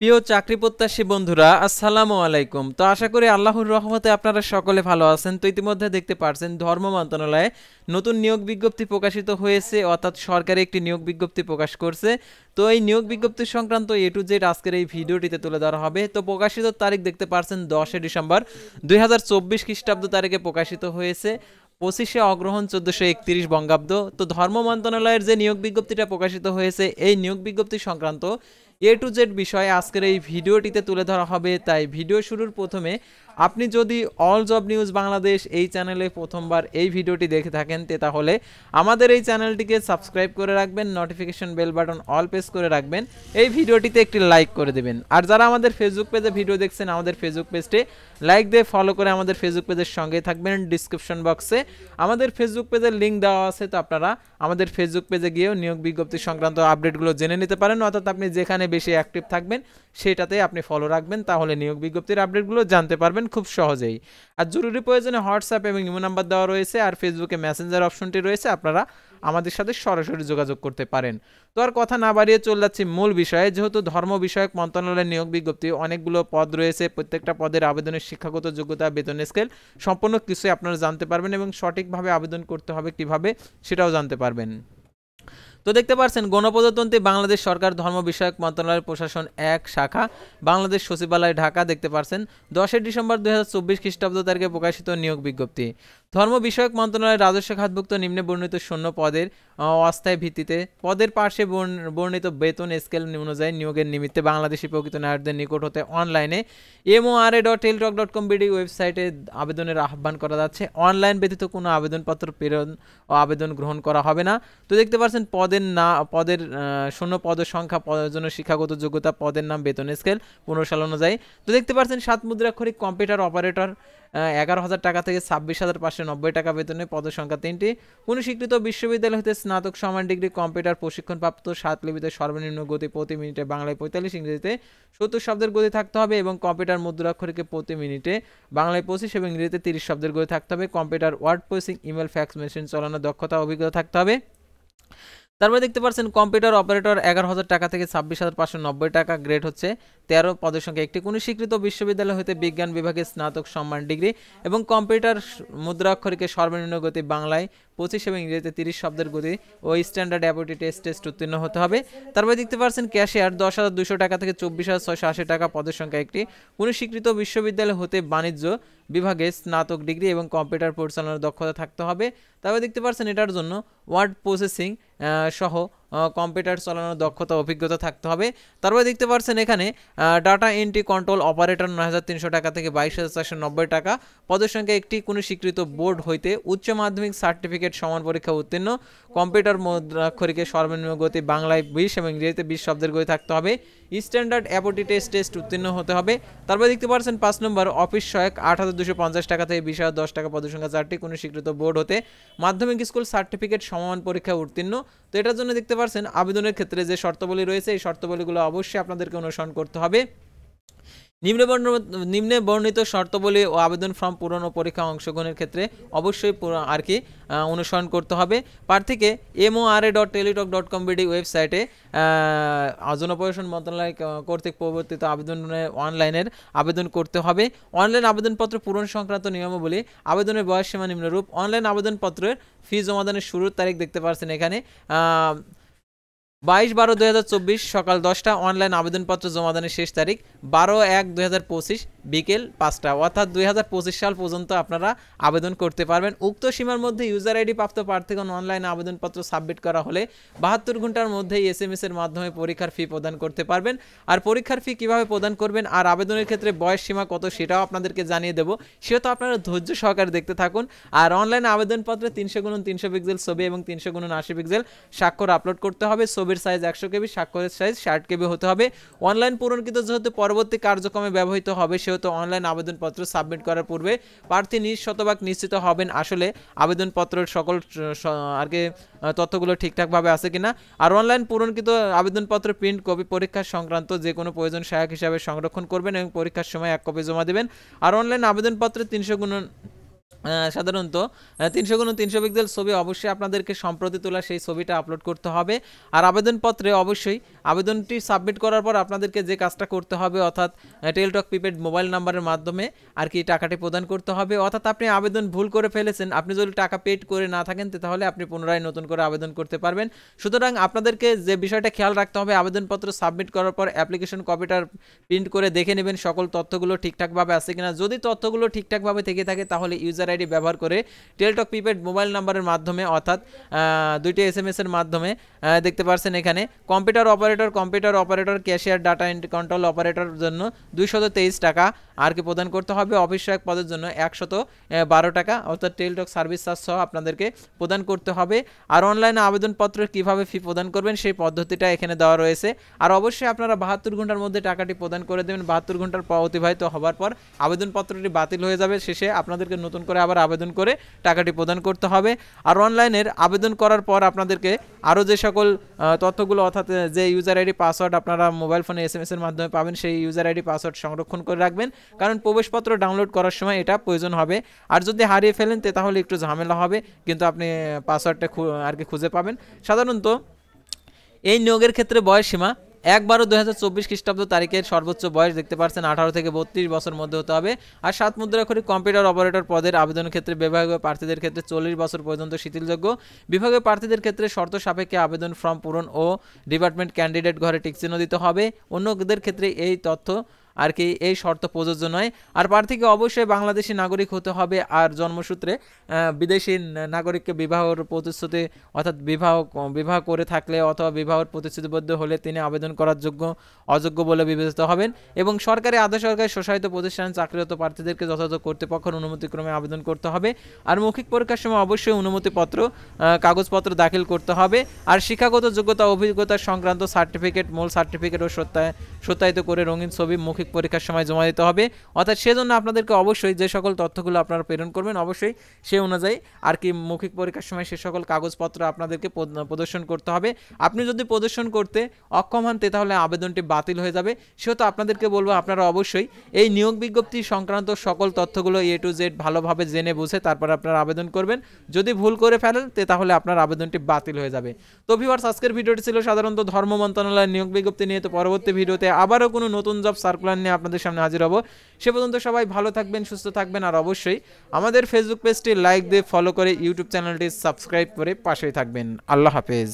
প্রিয় চাকরি প্রত্যাশী বন্ধুরা, আসসালামু আলাইকুম। তো আশা করি আল্লাহর রহমতে আপনারা সকলে ভালো আছেন। তো ইতিমধ্যে দেখতে পারছেন ধর্ম মন্ত্রণালয়ে নতুন নিয়োগ বিজ্ঞপ্তি প্রকাশিত হয়েছে, অর্থাৎ সরকারি একটি নিয়োগ বিজ্ঞপ্তি প্রকাশ করছে। তো এই নিয়োগ বিজ্ঞপ্তি সংক্রান্ত এ টু জেড আজকের এই ভিডিওটিতে তুলে ধরা হবে। তো প্রকাশিত তারিখ দেখতে পারছেন 10 ডিসেম্বর 2024 খ্রিস্টাব্দ তারিখে প্রকাশিত হয়েছে। 25 অগ্রহণ 1431 বঙ্গাব্দ। তো ধর্ম মন্ত্রণালয়ের যে নিয়োগ বিজ্ঞপ্তিটা প্রকাশিত হয়েছে, এই নিয়োগ বিজ্ঞপ্তি সংক্রান্ত এ টু জেড বিষয়ে আজকের এই ভিডিওটিতে তুলে ধরা হবে। তাই ভিডিও শুরুর প্রথমে আপনি যদি অল জব নিউজ বাংলাদেশ এই চ্যানেলে প্রথমবার এই ভিডিওটি দেখে থাকেন তাহলে আমাদের এই চ্যানেলটিকে সাবস্ক্রাইব করে রাখবেন, notification bell button all press করে রাখবেন, এই ভিডিওটিতে একটি লাইক করে দেবেন। আর যারা আমাদের ফেসবুক পেজে ভিডিও দেখছেন, আমাদের ফেসবুক পেজটি লাইক দিয়ে ফলো করে আমাদের ফেসবুক পেজের সঙ্গে থাকবেন। ডিসক্রিপশন বক্সে আমাদের ফেসবুক পেজের লিঙ্ক দেওয়া আছে, তো আপনারা আমাদের ফেসবুক পেজে গিয়েও নিয়োগ বিজ্ঞপ্তি সংক্রান্ত আপডেটগুলো জেনে নিতে পারেন। অর্থাৎ আপনি যেখানে বেশি অ্যাক্টিভ থাকবেন সেটাতে আপনি ফলো রাখবেন, তাহলে নিয়োগ বিজ্ঞপ্তির আপডেটগুলো জানতে পারবেন খুব সহজেই। আর জরুরি প্রয়োজনে হোয়াটসঅ্যাপ এবং ইমো নাম্বার দেওয়া রয়েছে, আর ফেসবুকে মেসেঞ্জার অপশনটি রয়েছে, আপনারা আমাদের সাথে সরাসরি যোগাযোগ করতে পারেন। তো আর কথা না বাড়িয়ে চলে যাচ্ছি মূল বিষয়ে। যেহেতু ধর্ম বিষয়ক মন্ত্রণালয়ের নিয়োগ বিজ্ঞপ্তি, অনেকগুলো পদ রয়েছে, প্রত্যেকটা পদের আবেদনের শিক্ষাগত যোগ্যতা, বেতন স্কেল সম্পূর্ণ কিছুই আপনারা জানতে পারবেন এবং সঠিকভাবে আবেদন করতে হবে কিভাবে সেটাও জানতে পারবেন। তো দেখতে পাচ্ছেন গণপ্রজাতন্ত্রী বাংলাদেশ সরকার ধর্ম বিষয়ক মন্ত্রণালয়ের প্রশাসন 1 শাখা, বাংলাদেশ সচিবালয়, ঢাকা। দেখতে পাচ্ছেন 10 ডিসেম্বর 2024 খ্রিস্টাব্দ তারিখে প্রকাশিত নিয়োগ বিজ্ঞপ্তি। ধর্ম বিষয়ক মন্ত্রণালয়ের রাজস্ব খাতভুক্ত নিম্নে বর্ণিত শূন্য পদের অস্থায়ী ভিত্তিতে পদের পার্শ্বে বর্ণিত বেতন স্কেল অনুযায়ী নিয়োগের নিমিত্তে বাংলাদেশি প্রকৃত নাগরিকদের নিকট হতে অনলাইনে moa.টেলিটক.com.bd ওয়েবসাইটে আবেদনের আহ্বান করা যাচ্ছে। অনলাইন ব্যতীত কোনো আবেদনপত্র প্রেরণ ও আবেদন গ্রহণ করা হবে না। তো দেখতে পাচ্ছেন পদের শূন্য পদের সংখ্যা, পদের জন্য শিক্ষাগত যোগ্যতা, পদের নাম, বেতন স্কেল 15 সাল অনুযায়ী। তো দেখতে পাচ্ছেন 7 মুদ্রাক্ষরিক কম্পিউটার অপারেটর 11,000 টাকা থেকে 26,590 টাকা বেতনে, পদের সংখ্যা 3টি। কোনো স্বীকৃত বিশ্ববিদ্যালয় হতে স্নাতক সমান ডিগ্রি কম্পিউটার প্রশিক্ষণপ্রাপ্ত, 7 লিপিতে সর্বনিম্ন গতি প্রতি মিনিটে বাংলায় 45, ইংরেজিতে 70 শব্দের গতি থাকতে হবে এবং কম্পিউটার মুদ্রাক্ষরিকে প্রতি মিনিটে বাংলায় 25 এবং ইংরেজিতে 30 শব্দের গতি থাকতে হবে। Computer word processing, email, fax machine চালানোর দক্ষতা অভিজ্ঞতা থাকতে হবে। তারপরে দেখতে পাচ্ছেন কম্পিউটার অপারেটর 11,000 টাকা থেকে 26,590 টাকা, গ্রেড হচ্ছে 13, পদের সংখ্যা একটি। কোনো স্বীকৃত বিশ্ববিদ্যালয় হতে বিজ্ঞান বিভাগে স্নাতক সম্মান ডিগ্রি এবং কম্পিউটার মুদ্রাক্ষরিকে সর্বনিম্ন গতি বাংলায় 25 এবং ইংরেজিতে 30 শব্দের গতি ও স্ট্যান্ডার্ড অ্যাবিলিটি টেস্ট উত্তীর্ণ হতে হবে। তারপরে দেখতে পাচ্ছেন ক্যাশিয়ার 10,200 টাকা থেকে 24,680 টাকা, পদের সংখ্যা একটি। কোনো স্বীকৃত বিশ্ববিদ্যালয় হতে বাণিজ্য বিভাগে স্নাতক ডিগ্রি এবং কম্পিউটার পরিচালনার দক্ষতা থাকতে হবে। তারপরে দেখতে পাচ্ছেন এটার জন্য ওয়ার্ড প্রসেসিং সহ কম্পিউটার চালানোর দক্ষতা অভিজ্ঞতা থাকতে হবে। তারপরে দেখতে পাচ্ছেন এখানে ডাটা এন্ট্রি কন্ট্রোল অপারেটর 9,300 টাকা থেকে 22,490 টাকা, পদের সংখ্যা একটি। কোনো স্বীকৃত বোর্ড হইতে উচ্চ মাধ্যমিক সার্টিফিকেট সমান পরীক্ষা উত্তীর্ণ, কম্পিউটার মুদ্রাক্ষরিকে সর্বনিম্ন গতি বাংলায় 20 এবং ইংরেজিতে 20 শব্দের গতি থাকতে হবে। স্ট্যান্ডার্ড অ্যাবিলিটি টেস্ট উত্তীর্ণ হতে হবে। তারপরে দেখতে পাচ্ছেন 5 নম্বর অফিস সহায়ক 8,250 টাকা থেকে 20,010 টাকা, পদের সংখ্যা 4টি। কোনো স্বীকৃত বোর্ড হতে মাধ্যমিক স্কুল সার্টিফিকেট সমান পরীক্ষা উত্তীর্ণ। তো এটার জন্য দেখতে পাচ্ছেন আবেদনের ক্ষেত্রে যে শর্তাবলী রয়েছে, এই শর্তাবলীগুলো অবশ্যই আপনাদেরকে অনুসরণ করতে হবে। নিম্নে বর্ণিত শর্তাবলী ও আবেদন ফর্ম পূরণ ও পরীক্ষা অংশগ্রহণের ক্ষেত্রে অবশ্যই অনুসরণ করতে হবে। প্রার্থীকে moa.টেলিটক.com.bd ওয়েবসাইটে জনপ্রশাসন মন্ত্রণালয় কর্তৃক প্রবর্তিত অনলাইনের আবেদন করতে হবে। অনলাইন আবেদনপত্র পূরণ সংক্রান্ত নিয়মাবলী, আবেদনের বয়সসীমা নিম্নরূপ। অনলাইন আবেদনপত্রের ফি জমাদানের শুরুর তারিখ দেখতে পাচ্ছেন এখানে 22/12/2024 সকাল 10টা। অনলাইন আবেদনপত্র জমাদানের শেষ তারিখ 12/1/2025 বিকেল 5টা, অর্থাৎ 2025 সাল পর্যন্ত আপনারা আবেদন করতে পারবেন। উক্ত সীমার মধ্যে ইউজার আইডি প্রাপ্ত প্রার্থীগণ অনলাইন আবেদনপত্র সাবমিট করা হলে 72 ঘন্টার মধ্যেই SMS এর মাধ্যমে পরীক্ষার ফি প্রদান করতে পারবেন। আর পরীক্ষার ফি কিভাবে প্রদান করবেন আর আবেদনের ক্ষেত্রে বয়স সীমা কত সেটাও আপনাদেরকে জানিয়ে দেবো, সেহেতু আপনারা ধৈর্য সহকারে দেখতে থাকুন। আর অনলাইন আবেদনপত্রে 300x300 পিক্সেল ছবি এবং 300x80 পিক্সেল স্বাক্ষর আপলোড করতে হবে। ছবির সাইজ 100 KB, স্বাক্ষরের সাইজ 60 KB হতে হবে। অনলাইন পূরণকৃত যেহেতু পরবর্তী কার্যক্রমে ব্যবহৃত হবে, সেহেতু অনলাইন আবেদনপত্র সাবমিট করার পূর্বে প্রার্থী শতভাগ নিশ্চিত হবেন আসলে আবেদনপত্রের সকল তথ্যগুলো ঠিকঠাকভাবে আছে কিনা। আর অনলাইন পূরণকৃত আবেদনপত্র প্রিন্ট কপি পরীক্ষা সংক্রান্ত যে কোনো প্রয়োজন সহায়ক হিসাবে সংরক্ষণ করবেন এবং পরীক্ষার সময় 1 কপি জমা দেবেন। আর অনলাইন আবেদনপত্রে সাধারণত 300x300 পিক্সেল ছবি অবশ্যই আপনাদেরকে সম্প্রতি তোলা সেই ছবিটা আপলোড করতে হবে। আর আবেদনপত্রে অবশ্যই আবেদনটি সাবমিট করার পর আপনাদেরকে যে কাজটা করতে হবে অর্থাৎ টেলটক প্রিপেড মোবাইল নাম্বারের মাধ্যমে আর কি টাকাটি প্রদান করতে হবে। অর্থাৎ আপনি আবেদন ভুল করে ফেলেছেন, আপনি যদি টাকা পেড করে না থাকেন তাহলে আপনি পুনরায় নতুন করে আবেদন করতে পারবেন। সুতরাং আপনাদেরকে যে বিষয়টা খেয়াল রাখতে হবে, আবেদনপত্র সাবমিট করার পর অ্যাপ্লিকেশন কপিটা প্রিন্ট করে দেখে নেবেন সকল তথ্যগুলো ঠিকঠাকভাবে আছে কিনা। যদি তথ্যগুলো ঠিকঠাকভাবে থেকে থাকে তাহলে ইউজার আইডি ব্যবহার করে টেলটক প্রিপেড মোবাইল নাম্বারের মাধ্যমে অর্থাৎ দুইটি SMS এর মাধ্যমে দেখতে পাচ্ছেন এখানে computer operator cashier data entry control অপারেটরের জন্য 223 টাকা আর কি প্রদান করতে হবে। অফিস সহায়ক পদের জন্য 112 টাকা অর্থাৎ টেলটক সার্ভিস চার্জ সহ আপনাদেরকে প্রদান করতে হবে। আর অনলাইনে আবেদনপত্র কিভাবে ফি প্রদান করবেন সেই পদ্ধতিটা এখানে দেওয়া রয়েছে। আর অবশ্যই আপনারা 72 ঘন্টার মধ্যে টাকাটি প্রদান করে দেবেন। 72 ঘন্টার অতিবাহিত হওয়ার পর আবেদনপত্রটি বাতিল হয়ে যাবে, শেষে আপনাদেরকে নতুন করে আবার আবেদন করে টাকাটি প্রদান করতে হবে। আর অনলাইনের আবেদন করার পর আপনাদেরকে আরও যে সকল তথ্যগুলো অর্থাৎ যে ইউজার আইডি পাসওয়ার্ড আপনারা মোবাইল ফোনে SMS এর মাধ্যমে পাবেন সেই ইউজার আইডি পাসওয়ার্ড সংরক্ষণ করে রাখবেন, কারণ প্রবেশপত্র ডাউনলোড করার সময় এটা প্রয়োজন হবে। আর যদি হারিয়ে ফেলেন তাহলে একটু ঝামেলা হবে, কিন্তু আপনি পাসওয়ার্ডটা আর কি খুঁজে পাবেন। সাধারণত এই নিয়োগের ক্ষেত্রে বয়সসীমা 1/12/2024 খ্রিস্টাব্দ তারিখের সর্বোচ্চ বয়স দেখতে পাচ্ছেন 18 থেকে 32 বছর মধ্যে হতে হবে। আর 7 মুদ্রাক্ষরিক কম্পিউটার অপারেটর পদের আবেদনের ক্ষেত্রে বিভাগীয় প্রার্থীদের ক্ষেত্রে 40 বছর পর্যন্ত শিথিলযোগ্য। বিভাগীয় প্রার্থীদের ক্ষেত্রে শর্ত সাপেক্ষে আবেদন ফর্ম পূরণ ও ডিপার্টমেন্ট ক্যান্ডিডেট ঘরে টিকচিহ্ন দিতে হবে। অন্যদের ক্ষেত্রে এই তথ্য আর কি এই শর্ত প্রযোজ্য নয়। আর প্রার্থীকে অবশ্যই বাংলাদেশি নাগরিক হতে হবে। আর জন্মসূত্রে বিদেশি নাগরিককে বিবাহের প্রতিশ্রুতি অর্থাৎ বিবাহ করে থাকলে অথবা বিবাহের প্রতিশ্রুতিবদ্ধ হলে তিনি আবেদন করার অযোগ্য বলে বিবেচিত হবেন। এবং সরকারি আধা সরকারি স্বশাসিত প্রতিষ্ঠানে চাকরিরত প্রার্থীদেরকে যথাযথ কর্তৃপক্ষের অনুমতিক্রমে আবেদন করতে হবে। আর মৌখিক পরীক্ষার সময় অবশ্যই অনুমতিপত্র কাগজপত্র দাখিল করতে হবে। আর শিক্ষাগত যোগ্যতা অভিজ্ঞতা সংক্রান্ত সার্টিফিকেট মূল সার্টিফিকেট ও সত্যায়িত করে রঙিন ছবি মৌখিক পরীক্ষার সময় জমা দিতে হবে। অর্থাৎ সেজন্য আপনাদেরকে অবশ্যই যে সকল তথ্যগুলো আপনারা প্রেরণ করবেন অবশ্যই সে অনুযায়ী আর কি মৌখিক পরীক্ষার সময় সে সকল কাগজপত্র আপনাদেরকে প্রদর্শন করতে হবে। আপনি যদি প্রদর্শন করতে অক্ষম হন তাহলে আবেদনটি বাতিল হয়ে যাবে। সেহেতু আপনাদেরকে বলবো আপনারা অবশ্যই এই নিয়োগ বিজ্ঞপ্তি সংক্রান্ত সকল তথ্যগুলো A to Z ভালোভাবে জেনে বুঝে তারপর আপনারা আবেদন করবেন। যদি ভুল করে ফেলেন তাহলে আপনার আবেদনটি বাতিল হয়ে যাবে। তো ভিউয়ার্স, আজকের ভিডিওটি ছিল সাধারণত ধর্ম মন্ত্রণালয়ের নিয়োগ বিজ্ঞপ্তি নিয়ে। তো পরবর্তী ভিডিওতে আবারও কোনো নতুন জব সার্কুলার নিয়ে আপনাদের সামনে হাজির হব। সে পর্যন্ত সবাই ভালো থাকবেন, সুস্থ থাকবেন। আর অবশ্যই আমাদের ফেসবুক পেজটি লাইক দিয়ে ফলো করে ইউটিউব চ্যানেলটি সাবস্ক্রাইব করে পাশেই থাকবেন। আল্লাহ হাফেজ।